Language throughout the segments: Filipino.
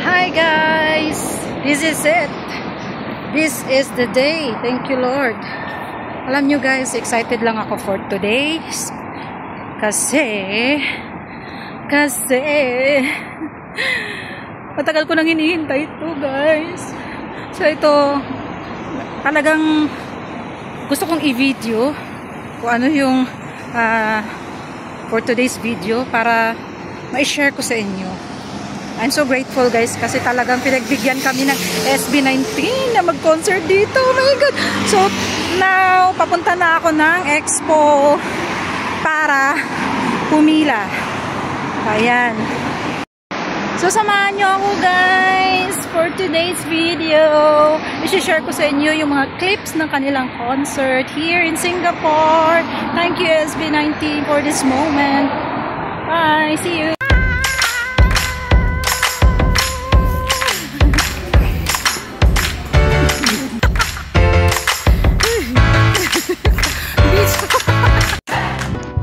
Hi guys! This is it. This is the day. Thank you Lord. Alam nyo guys, excited lang ako for today. Kasi matagal ko nang hinihintay ito guys. So ito, talagang gusto kong i-video kung ano yung for today's video para ma-share ko sa inyo. I'm so grateful guys kasi talagang pinagbigyan kami ng SB19 na mag-concert dito. Oh my God! So now, papunta na ako ng Expo para pumila. Ayan. So samahan nyo ako guys for today's video. I-share ko sa inyo yung mga clips ng kanilang concert here in Singapore. Thank you SB19 for this moment. Bye! See you!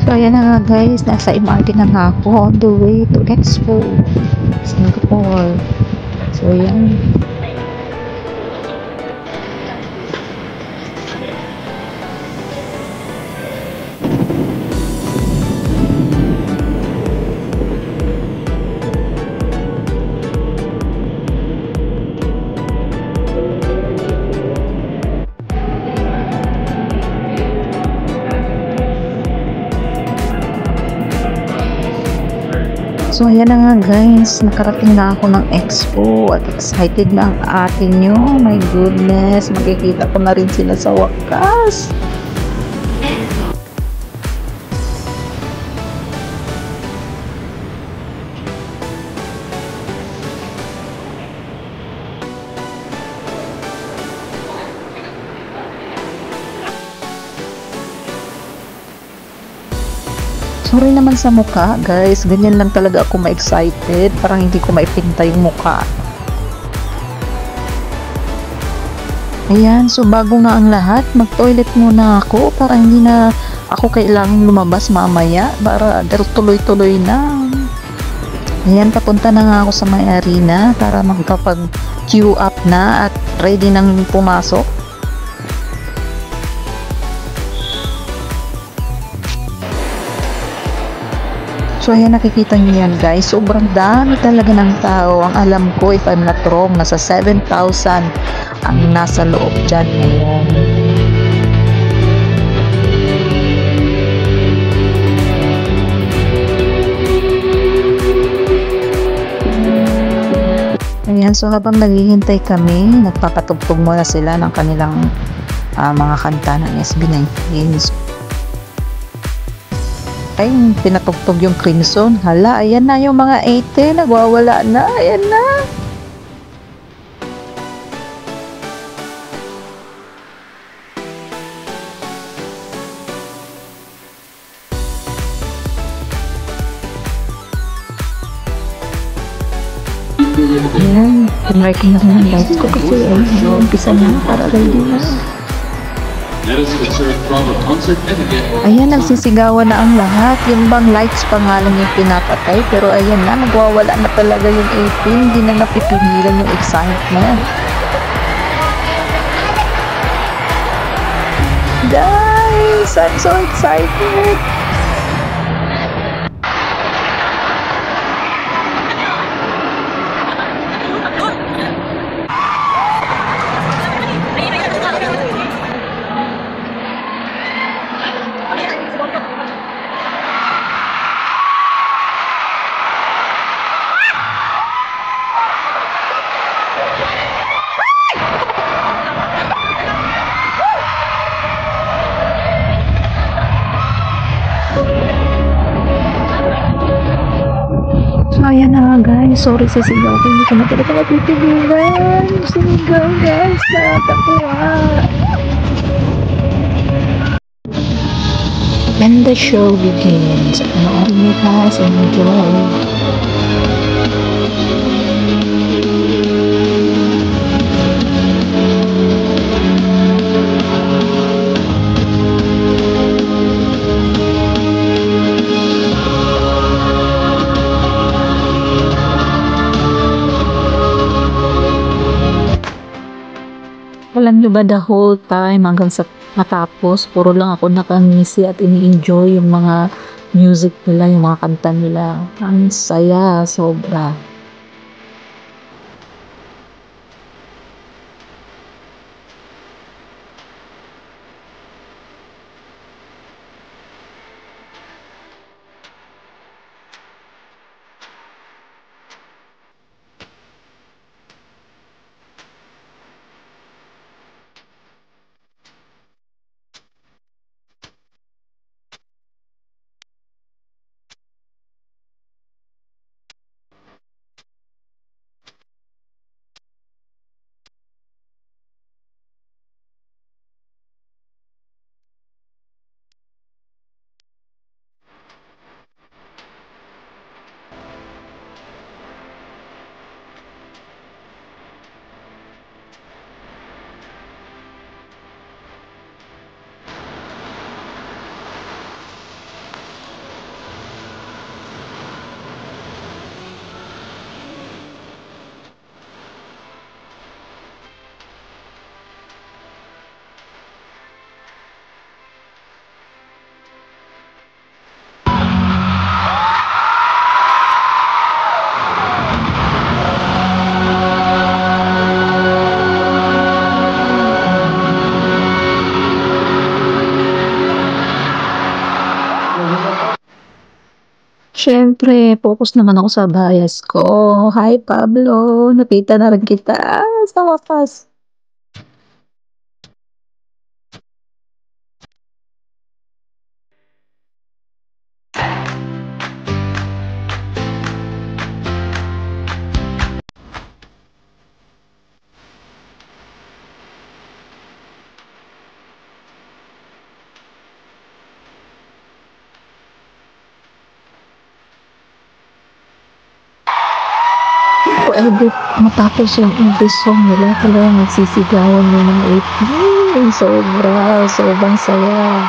So ayan na nga guys, nasa MRT na nga ako on the way to Expo Singapore. So ayan. So ayan na nga guys, nakarating na ako ng Expo at excited na ang ate nyo. Oh my goodness, makikita ko na rin sila sa wakas. Sorry naman sa mukha guys, ganyan lang talaga ako ma-excited, parang hindi ko maipinta yung mukha. Ayan, so bago nga ang lahat, mag-toilet muna ako para hindi na ako kailangang lumabas mamaya para tuloy-tuloy na. Ayan, papunta na nga ako sa may arena para magkapag-queue up na at ready nang pumasok. So ayan, nakikita niyo yan guys, sobrang dami talaga ng tao. Ang alam ko, if I'm not wrong, nasa 7,000 ang nasa loob dyan ngayon. Ayan, so habang naghihintay kami, nagpapatugtog muna sila ng kanilang mga kanta ng SB19. Ay, pinatugtog yung Crimson. Hala, ayan na yung mga 80. Nagwawala na. Ayan na. Ayan, pinarking na rin ang lights ko kasi umpisa na para ready na. Ayan, nagsisigawan na ang lahat. Yung bang lights pa nga lang yung pinapatay. Pero ayan na, nagwawala na talaga yung 18. Hindi na napipigilan yung excitement. Guys, I'm so excited. Ayan na nga guys, sorry sa sigaw ko, hindi ko na talaga mapipigilan. Sigaw guys, nakakakuha. And the show begins. Ano you guys enjoy. alam nyo ba the whole time hanggang sa matapos, puro lang ako nakangisi at ini-enjoy yung mga music nila, yung mga kanta nila. Ang saya, sobra. Siyempre, focus naman ako sa bias ko. Hi, Pablo. Nakita na rin kita sa wakas. Forever matapos yung English song nila, talagang nagsisigawan yung mga AP. Sobrang saya.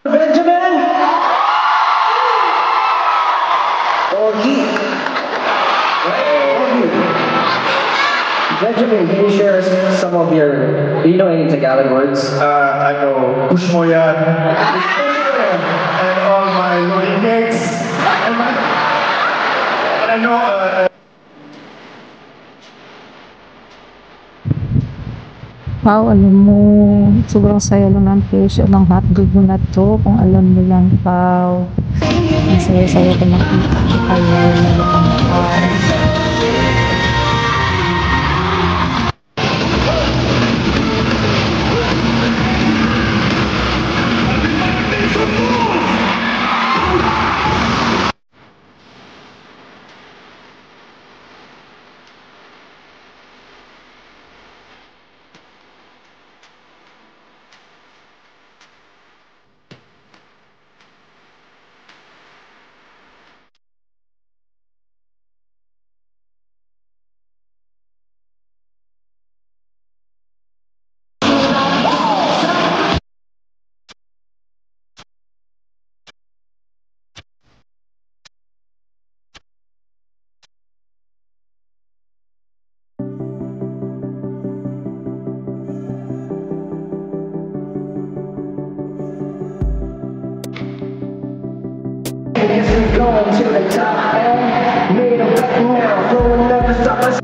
Benjamin! Or he? Benjamin, can you share some of your, do you know any Tagalog words? I know push mo yan. And all my loading cakes. And I know Wow, alam mo, sobrang saya lang ng presyo ng hotdog na to. Kung alam mo lang, wow. Ang saya-saya ko nakita ko kayo na wow. Going to the top and made a bet now, so we'll never stop us.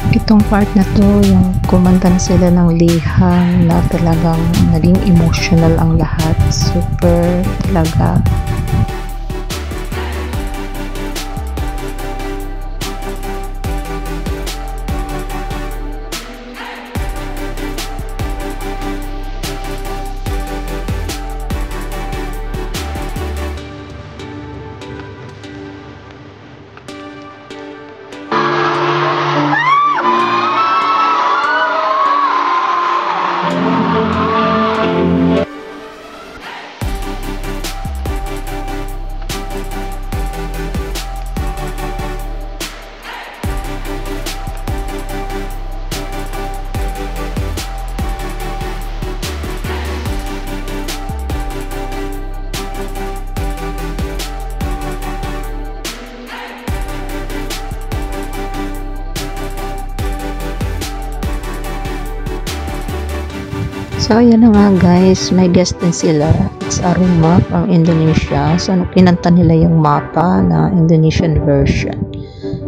Itong part na to, yung kumanta na sila ng liham na talagang naging emotional ang lahat. Super talaga. So, ayan na nga guys, may guest din sila. It's Aruma from Indonesia. So, kinanta nila yung mapa na Indonesian version.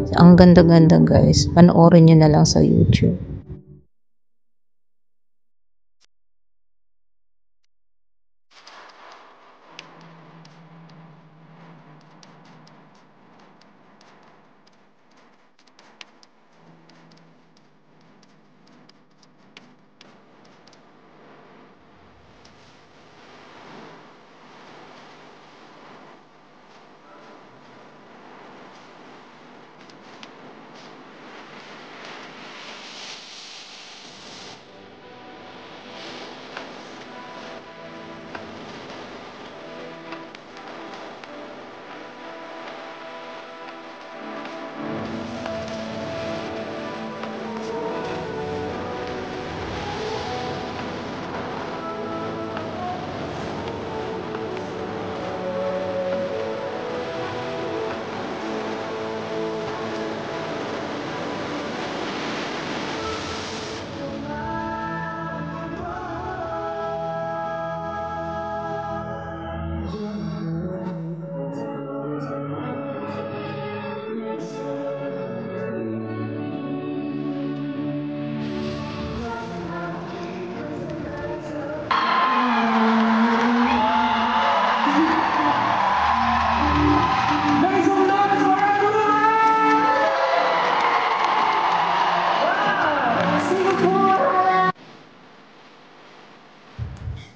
So, ang ganda-ganda guys. Panoorin nyo na lang sa YouTube.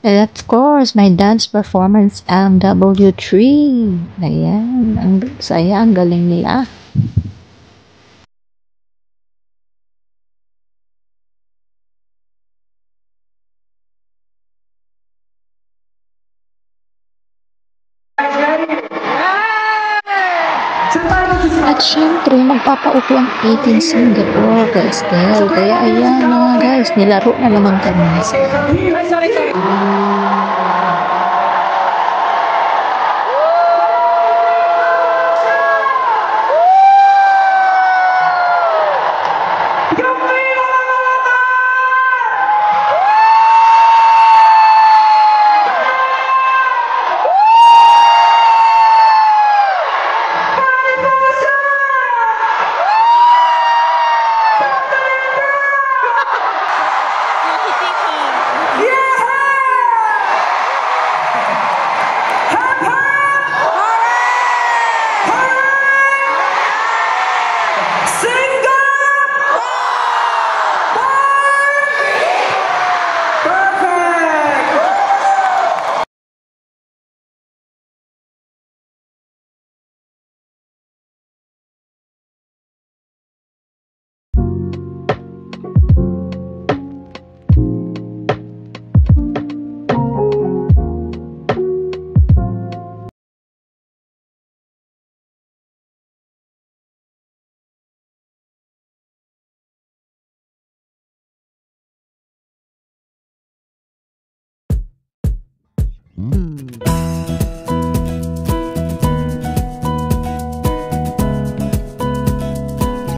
And of course, my dance performance ang W3. Ayan, ang saya, ang galing nila. At syempre, magpapaupo ang 18 Singapore kay Estelle. Kaya ayan mga guys, nilaro na naman kami.